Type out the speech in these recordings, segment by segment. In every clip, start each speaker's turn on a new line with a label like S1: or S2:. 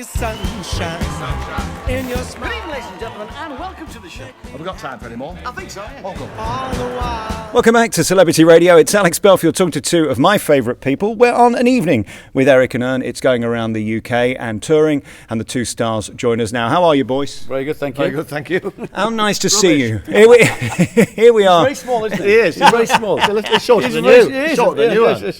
S1: Sunshine in your smile.
S2: Good evening, ladies and gentlemen, and welcome to the show.
S3: Have we got time for any more?
S2: I think so, yeah.
S3: Oh, good.
S1: All the while.
S4: Welcome back to Celebrity Radio. It's Alex Belfield talking to two of my favourite people. We're on an evening with Eric and Ern. It's going around the UK and touring, and the two stars join us now. How are you, boys?
S2: Very good, thank you.
S3: Very good, thank you.
S4: How nice to see you. Here we are.
S2: Very small, isn't it?
S3: He is.
S2: He's very small.
S3: He's a little bit shorter than
S2: very-
S3: you.
S2: he is,
S3: Shorter than you
S2: yeah,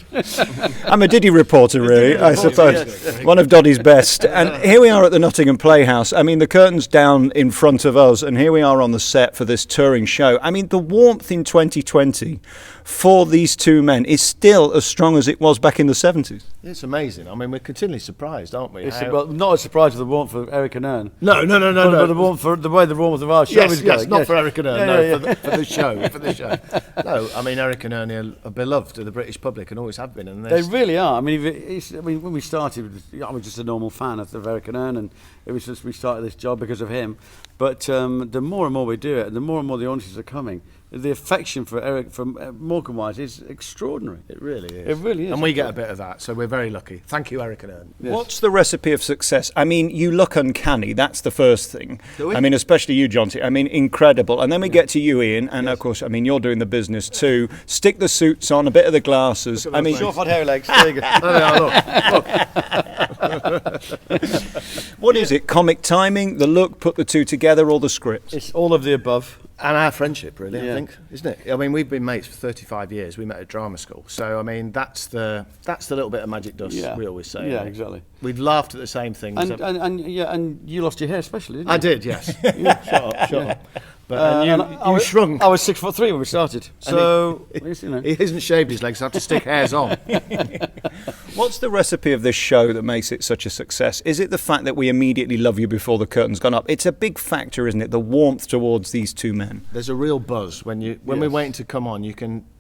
S3: are.
S4: I'm a Diddy reporter, really, I suppose. One of Doddy's best. And here we are at the Nottingham Playhouse. I mean, the curtain's down in front of us, and here we are on the set for this touring show. I mean, the warmth in 2020 for these two men is still as strong as it was back in the 70s.
S3: It's amazing. I mean, we're continually surprised, aren't we?
S2: well, not a surprise for the warmth for Eric and Ern.
S3: No.
S2: But the warmth for the way the warmth of our show is
S3: Yes,
S2: going.
S3: not for Eric and Ern,
S2: Yeah.
S3: for the show. For the show. No, I mean, Eric and Ern are beloved to the British public and always have been. And
S2: They really are. I mean, when we started, I was just a normal fan of Eric and Ern, and it was just we started this job because of him. But the more and more we do it, and the more and more the audiences are coming, the affection for Eric from Morecambe-wise is extraordinary.
S3: It really is.
S2: It really is.
S3: And we get a bit of that, so we're very lucky. Thank you, Eric and Ern.
S2: Yes.
S4: What's the recipe of success? I mean, you look uncanny. That's the first thing.
S3: Do we?
S4: I mean, especially you, Jonty. I mean, incredible. And then we get to you, Ian. And of course, I mean, you're doing the business too. Stick the suits on, a bit of the glasses. I mean,
S2: short hot hair legs. There you go.
S4: what is it? Comic timing, the look, put the two together, or the script?
S2: It's all of the above.
S3: And our friendship, really,
S2: Yeah.
S3: I think, isn't it? I mean, we've been mates for 35 years. We met at drama school. So, I mean, that's the little bit of magic dust we always say.
S2: Yeah,
S3: right?
S2: exactly.
S3: We've laughed at the same things.
S2: And you lost your hair, especially, didn't you?
S3: I did, yes. Shut up. But you shrunk.
S2: I was 6'3" when we started, so you know.
S3: He hasn't shaved his legs, so I have to stick hairs on.
S4: What's the recipe of this show that makes it such a success? Is it the fact that we immediately love you before the curtain's gone up? It's a big factor, isn't it? The warmth towards these two men.
S3: There's a real buzz when we're waiting to come on.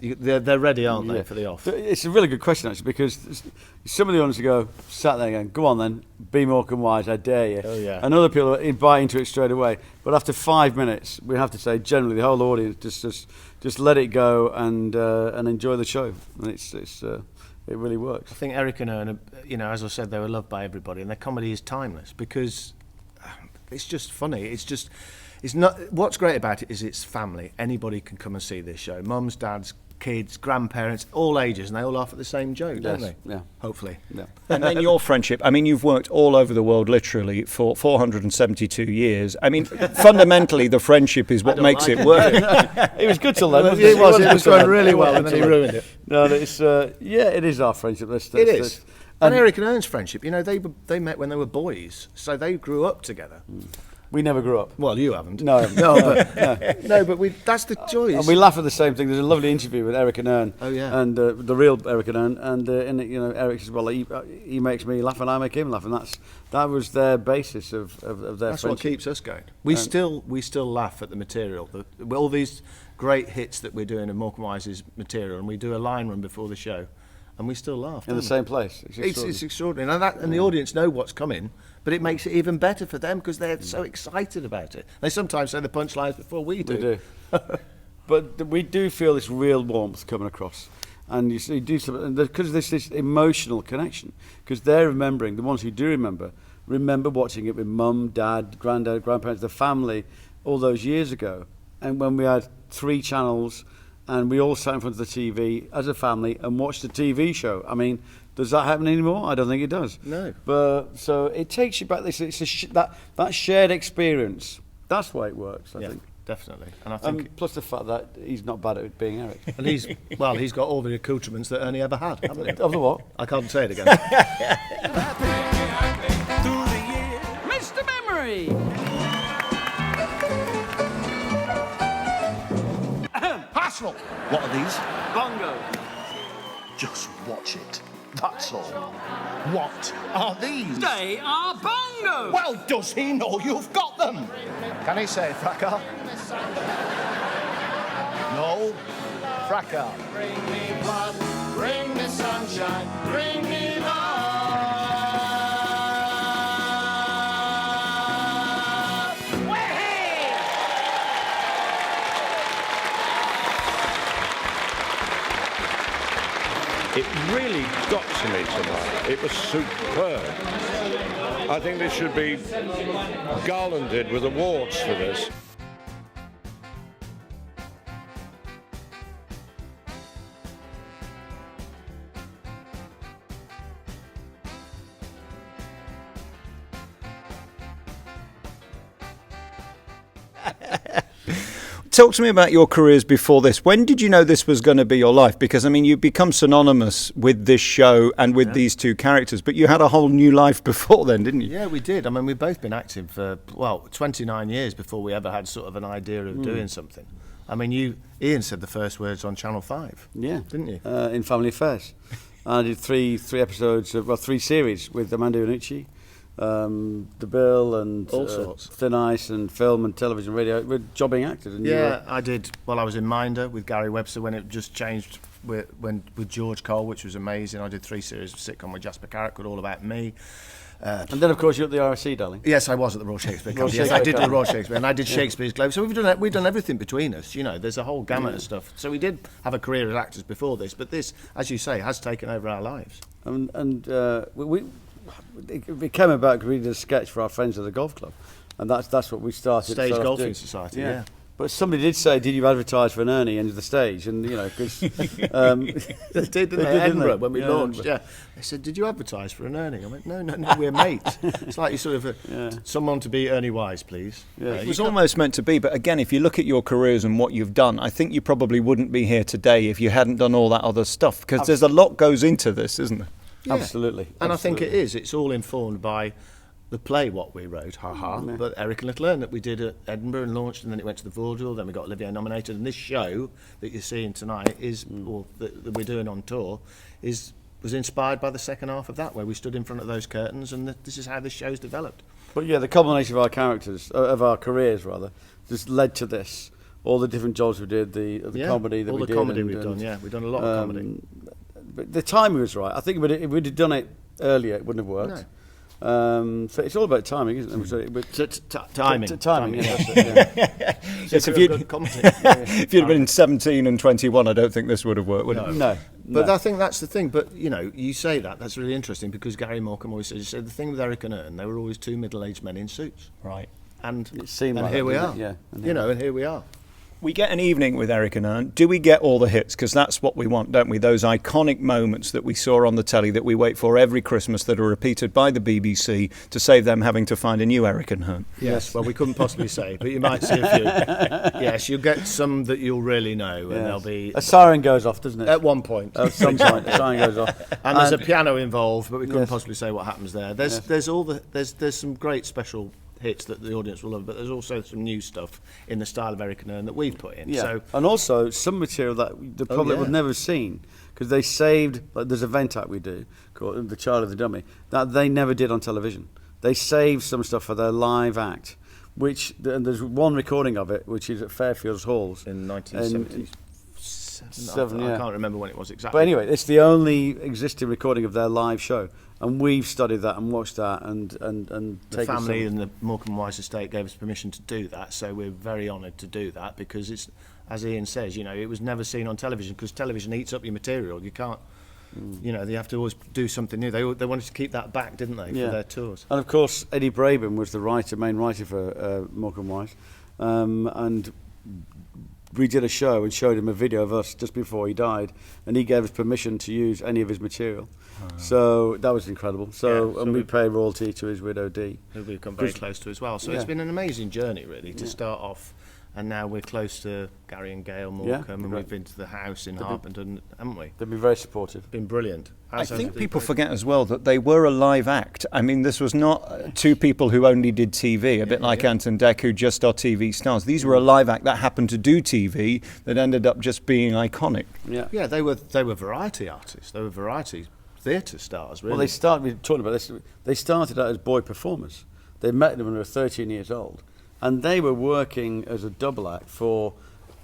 S3: They're ready, aren't they, for the off?
S2: It's a really good question actually, because some of the audience go sat there going, "Go on then, be Morecambe wise, I dare you."
S3: Oh, yeah.
S2: And other people buy into it straight away. But after 5 minutes, we have to say generally the whole audience just let it go and enjoy the show, and it really works.
S3: I think Eric and Ern, as I said, they were loved by everybody, and their comedy is timeless because it's just funny. It's not. What's great about it is it's family. Anybody can come and see this show. Mums, dads, kids, grandparents, all ages, and they all laugh at the same joke, don't they?
S2: Yeah.
S3: Hopefully.
S2: Yeah.
S4: And then your friendship. I mean, you've worked all over the world literally for 472 years. I mean, fundamentally, the friendship is what makes it work.
S2: It was good till then. wasn't
S3: It was
S2: good
S3: going
S2: till
S3: really
S2: then.
S3: well, and then he ruined it.
S2: No, it's it is our friendship.
S3: It is. And Eric and Ern's friendship, they met when they were boys, so they grew up together.
S2: We never grew up.
S3: Well, you haven't.
S2: No,
S3: But that's the joy.
S2: And we laugh at the same thing. There's a lovely interview with Eric and Ern.
S3: Oh, yeah.
S2: And the real Eric and Ern. And in it, Eric says, "Well, he makes me laugh, and I make him laugh," and that was their basis of their
S3: That's
S2: friendship.
S3: what keeps us going. We still laugh at the material. All these great hits that we're doing of Morecambe Wise's material, and we do a line run before the show, and we still laugh.
S2: in the same place.
S3: It's extraordinary, and the audience know what's coming, but it makes it even better for them because they're so excited about it. They sometimes say the punchlines before we do.
S2: We do. But we do feel this real warmth coming across. And you do something, because there's this emotional connection, because they're remembering, the ones who do remember watching it with mum, dad, granddad, grandparents, the family, all those years ago. And when we had 3 channels, and we all sat in front of the TV as a family and watched the TV show. I mean, does that happen anymore? I don't think it does.
S3: No.
S2: But so it takes you back. That shared experience. That's why it works. I think.
S3: Definitely. And I think,
S2: Plus the fact that he's not bad at being Eric.
S3: and he's got all the accoutrements that Ernie ever had, haven't he?
S2: Of the what?
S3: I can't say it again.
S5: Mr. Memory!
S6: Arsenal. What are these?
S2: Bongo.
S6: Just watch it. That's all. What are these?
S5: They are bongos!
S6: Well, does he know you've got them?
S3: Can he say fracas?
S6: No. Fracas.
S1: Bring me blood, bring me sunshine, bring me love.
S7: It really got to me tonight. It was superb. I think this should be garlanded with awards for this.
S4: Talk to me about your careers before this. When did you know this was going to be your life? Because, I mean, you've become synonymous with this show and with these two characters, but you had a whole new life before then, didn't you?
S3: Yeah, we did. I mean, we've both been acting for, 29 years before we ever had sort of an idea of doing something. I mean, Ian said the first words on Channel 5.
S2: Yeah.
S3: Didn't you?
S2: In Family Affairs. I did three episodes, three series with Amanda Iannucci. The Bill and
S3: all sorts,
S2: Thin Ice and film and television, radio. We're jobbing actors. And
S3: I did. Well, I was in Minder with Gary Webster when it just changed with George Cole, which was amazing. I did 3 series of sitcom with Jasper Carrick called All About Me.
S2: And then, of course, you're at the RSC, darling.
S3: Yes, I was at the Royal Shakespeare Company. Yes, I did the Royal Shakespeare, and I did Shakespeare's Globe. So we've done everything between us. You know, there's a whole gamut of stuff. So we did have a career as actors before this, but this, as you say, has taken over our lives.
S2: It came about because we did a sketch for our friends at the golf club, and that's what we started.
S3: Stage Golfing Society, yeah.
S2: But somebody did say, "Did you advertise for an Ernie end of the stage?" And because
S3: they did, didn't they? Edinburgh when we launched. Yeah, they said, "Did you advertise for an Ernie?" I went, "No, we're mates." It's like you sort of someone to be Ernie Wise, please.
S2: Yeah.
S4: It was almost meant to be, but again, if you look at your careers and what you've done, I think you probably wouldn't be here today if you hadn't done all that other stuff. Because there's a lot goes into this, isn't there?
S2: Yeah. Absolutely.
S3: And I think it is. It's all informed by the play what we wrote, but Eric and Little Ern that we did at Edinburgh and launched, and then it went to the vaudeville, then we got Olivier nominated, and this show that you're seeing tonight or that we're doing on tour was inspired by the second half of that, where we stood in front of those curtains, and this is how this show's developed.
S2: But yeah, the culmination of our characters, of our careers rather, just led to this. All the different jobs we did, the comedy that we did.
S3: All the comedy we've done, we've done a lot of comedy.
S2: But the timing was right. I think if we'd have done it earlier, it wouldn't have worked. No. So it's all about timing, isn't it?
S3: Timing.
S2: Timing. Yeah, that's it, yeah.
S4: Yes, if you'd have been 17 and 21, I don't think this would have worked, would it?
S2: No.
S3: But I think that's the thing. But, you say that's really interesting because Gary Morecambe always said the thing with Eric and Ern, they were always 2 middle-aged men in suits.
S4: Right.
S2: And
S3: here we are.
S2: Yeah.
S3: And here we are.
S4: We get an evening with Eric and Ern. Do we get all the hits? Because that's what we want, don't we? Those iconic moments that we saw on the telly that we wait for every Christmas that are repeated by the BBC to save them having to find a new Eric and Ern.
S3: Yes, well, we couldn't possibly say, but you might see a few. Yes, you'll get some that you'll really know, and there'll be...
S2: A siren goes off, doesn't it?
S3: At one point.
S2: At some point, a siren goes off.
S3: And there's a piano involved, but we couldn't possibly say what happens there. There's some great special hits that the audience will love, but there's also some new stuff in the style of Eric and Ern that we've put in.
S2: Yeah.
S3: So,
S2: and also some material that the public would never have seen because they saved. Like there's a vent act we do called The Child of the Dummy that they never did on television. They saved some stuff for their live act, and there's one recording of it which is at Fairfields Halls
S3: in 1970. I can't remember when it was exactly.
S2: But anyway, it's the only existing recording of their live show, and we've studied that and watched that and
S3: the family and the Morecambe Wise estate gave us permission to do that, so we're very honoured to do that because it's, as Ian says, it was never seen on television because television eats up your material. You can't, they have to always do something new. They wanted to keep that back, didn't they, for their tours?
S2: And of course, Eddie Braben was the main writer for Morecambe Wise, and we did a show and showed him a video of us just before he died, and he gave us permission to use any of his material. So that was incredible. And we pay royalty to his widow Dee,
S3: who we've come very close to as well. So it's been an amazing journey, really, to start off. And now we're close to Gary and Gail Morecambe, and we've been to the house in Harpenden, haven't we?
S2: They've been very supportive.
S3: Been brilliant.
S4: I think people forget as well that they were a live act. I mean, this was not two people who only did TV, a bit like Ant and Dec, who just are TV stars. These were a live act that happened to do TV that ended up just being iconic.
S3: Yeah, they were variety artists. They were variety theatre stars, really.
S2: Well, we talked about this. They started out as boy performers. They met them when they were 13 years old. And they were working as a double act for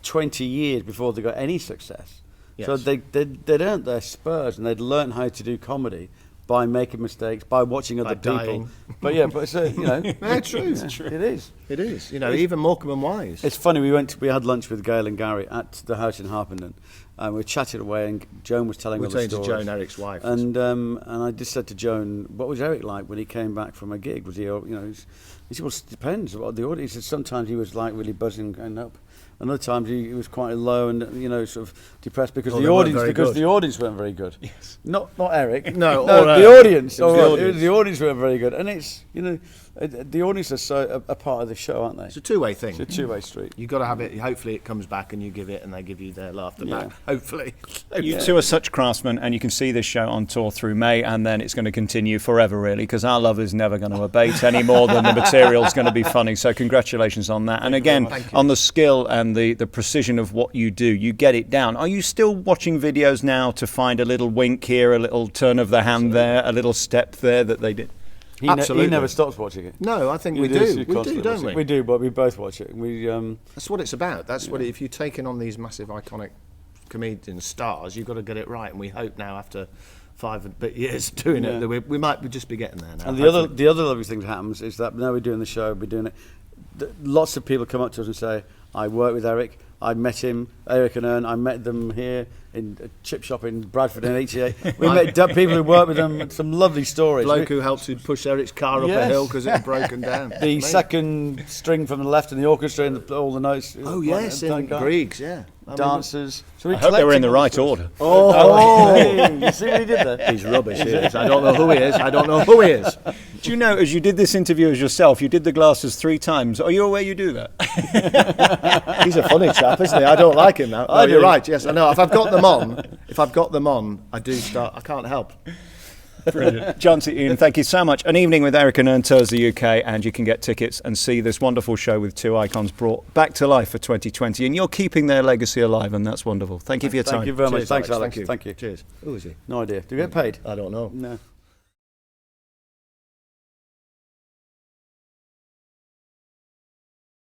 S2: 20 years before they got any success. Yes. So they'd earned their spurs and they'd learned how to do comedy by making mistakes, by watching other people.
S3: Dying.
S2: But it's
S3: yeah, true. It is. Even Morecambe and Wise.
S2: It's funny. We had lunch with Gail and Gary at the house in Harpenden, And we chatted away, and Joan was telling
S3: We're
S2: all the
S3: talking to
S2: stories.
S3: Joan, Eric's wife.
S2: And I just said to Joan, what was Eric like when he came back from a gig? Was he, he said, well, it depends what the audience. He said sometimes he was like really buzzing and up, and other times he was quite low and sort of depressed because the audience weren't very good.
S3: Yes.
S2: Not Eric.
S3: No,
S2: the audience.
S3: It was
S2: The audience weren't very good, and it's the audience are so a part of the show, aren't they?
S3: It's a two-way thing.
S2: It's a two-way street.
S3: You've got to have it. Hopefully, it comes back and you give it, and they give you their laughter back. Hopefully.
S4: You two are such craftsmen, and you can see this show on tour through May, and then it's going to continue forever, really, because our love is never going to abate any more than the material's going to be funny. So congratulations on that. And again, on the skill and the precision of what you do, you get it down. Are you still watching videos now to find a little wink here, a little turn of the hand there, a little step there that they did?
S2: He never stops watching it.
S3: No, I think we do. We do, don't we?
S2: We do, but we both watch it.
S3: That's what it's about. That's what if you're taking on these massive iconic comedian stars, you've got to get it right. And we hope now, after 5 and a bit years doing it, that we might just be getting there now.
S2: And the other lovely thing that happens is that now we're doing the show, we're doing it. Lots of people come up to us and say, "I worked with Eric. I met him, Eric and Ern. I met them here in a chip shop in Bradford in '88. We met people who worked with them. Some lovely stories.
S3: Bloke who helped to push Eric's car up a hill because it had broken down.
S2: The second string from the left in the orchestra and all the notes.
S3: Oh yes, in Griegs, yeah.
S2: Dancers. So
S4: I hope they were in the right order.
S2: Oh, you see what he did there?
S3: He's rubbish. He is. I don't know who he is. I don't know who he is.
S4: Do you know, as you did this interview as yourself, you did the glasses 3 times. Are you aware you do that?
S3: He's a funny chap, isn't he? I don't like him now. No, you're right. Yes, I know. If I've got them on, I do start. I can't help.
S4: Brilliant. Jonty, Ian, thank you so much. An Evening with Eric and Ern tours the UK, and you can get tickets and see this wonderful show with two icons brought back to life for 2020, and you're keeping their legacy alive, and that's wonderful. Thank you for your time.
S2: Thank you very much.
S3: Cheers,
S2: Thanks,
S3: Alex.
S2: Alex. Thank you.
S3: Cheers. Who is he?
S2: No idea. Do you get paid?
S3: I don't know.
S2: No.